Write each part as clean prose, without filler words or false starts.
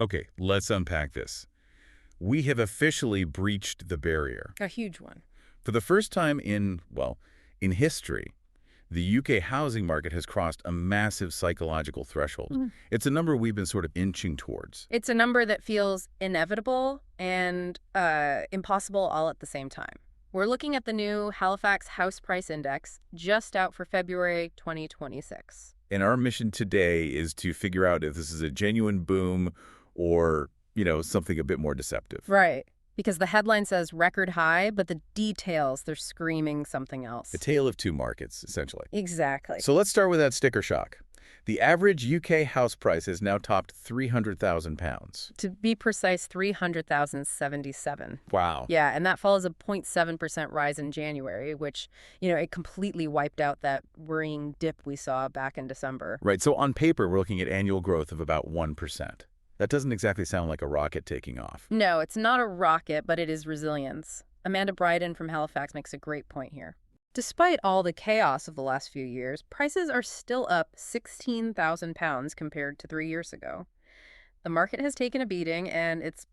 Okay, let's unpack this. We have officially breached the barrier. A huge one. For the first time in history, the UK housing market has crossed a massive psychological threshold. Mm. It's a number we've been sort of inching towards. It's a number that feels inevitable and impossible all at the same time. We're looking at the new Halifax House Price Index, just out for February 2026. And our mission today is to figure out if this is a genuine boom or, something a bit more deceptive. Right. Because the headline says record high, but the details, they're screaming something else. A tale of two markets, essentially. Exactly. So let's start with that sticker shock. The average UK house price has now topped £300,000. To be precise, 300,077. Wow. Yeah, and that follows a 0.7% rise in January, which, it completely wiped out that worrying dip we saw back in December. Right, so on paper, we're looking at annual growth of about 1%. That doesn't exactly sound like a rocket taking off. No, it's not a rocket, but it is resilience. Amanda Bryden from Halifax makes a great point here. Despite all the chaos of the last few years, prices are still up £16,000 compared to 3 years ago. The market has taken a beating, and it's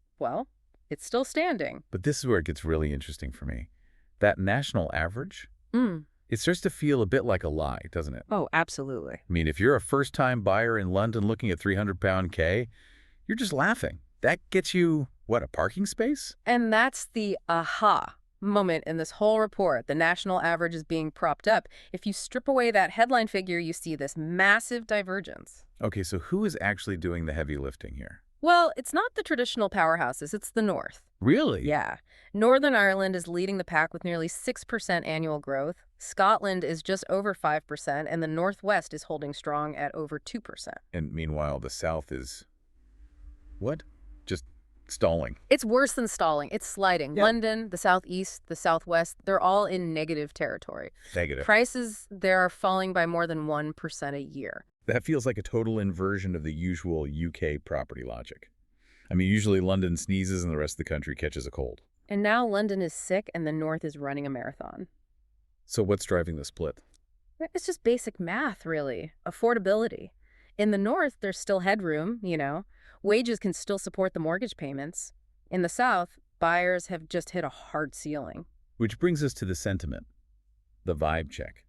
still standing. But this is where it gets really interesting for me. That national average, it starts to feel a bit like a lie, doesn't it? Oh, absolutely. I mean, if you're a first-time buyer in London looking at £300 K, you're just laughing. That gets you, a parking space? And that's the aha moment in this whole report. The national average is being propped up. If you strip away that headline figure, you see this massive divergence. Okay, so who is actually doing the heavy lifting here? Well, it's not the traditional powerhouses, it's the North. Really? Yeah. Northern Ireland is leading the pack with nearly 6% annual growth. Scotland is just over 5%, and the Northwest is holding strong at over 2%. And meanwhile, the South is, just stalling. It's worse than stalling. It's sliding. Yeah. London, the Southeast, the Southwest, they're all in negative territory. Negative. Prices there are falling by more than 1% a year. That feels like a total inversion of the usual UK property logic. I mean, usually London sneezes and the rest of the country catches a cold. And now London is sick and the North is running a marathon. So what's driving the split? It's just basic math, really. Affordability. In the North, there's still headroom, Wages can still support the mortgage payments. In the South, buyers have just hit a hard ceiling. Which brings us to the sentiment, the vibe check.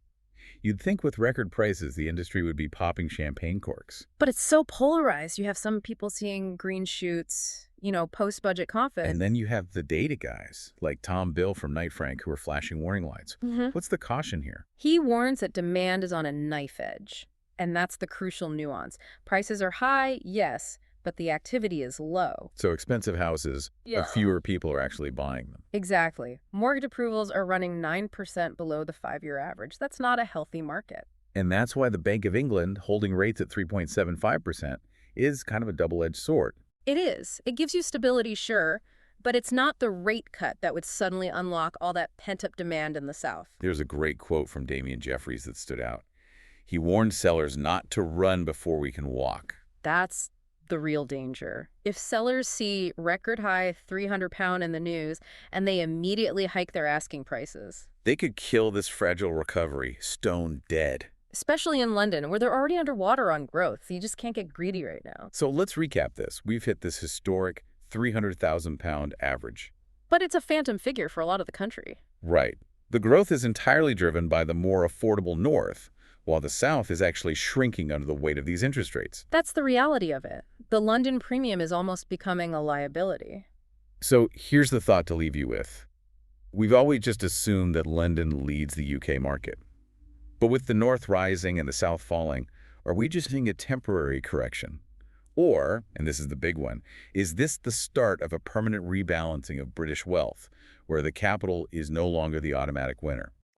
You'd think with record prices, the industry would be popping champagne corks. But it's so polarized. You have some people seeing green shoots, post-budget confidence. And then you have the data guys, like Tom Bill from Knight Frank, who are flashing warning lights. What's the caution here? He warns that demand is on a knife edge. And that's the crucial nuance. Prices are high, yes, but the activity is low. So expensive houses, fewer people are actually buying them. Exactly. Mortgage approvals are running 9% below the 5-year average. That's not a healthy market. And that's why the Bank of England, holding rates at 3.75%, is kind of a double-edged sword. It is. It gives you stability, sure, but it's not the rate cut that would suddenly unlock all that pent-up demand in the South. There's a great quote from Damien Jeffries that stood out. He warned sellers not to run before we can walk. That's the real danger. If sellers see record high £300 in the news and they immediately hike their asking prices, they could kill this fragile recovery, stone dead. Especially in London, where they're already underwater on growth. You just can't get greedy right now. So let's recap this. We've hit this historic £300,000 average. But it's a phantom figure for a lot of the country. Right. The growth is entirely driven by the more affordable North, while the South is actually shrinking under the weight of these interest rates. That's the reality of it. The London premium is almost becoming a liability. So here's the thought to leave you with. We've always just assumed that London leads the UK market. But with the North rising and the South falling, are we just seeing a temporary correction? Or, and this is the big one, is this the start of a permanent rebalancing of British wealth, where the capital is no longer the automatic winner?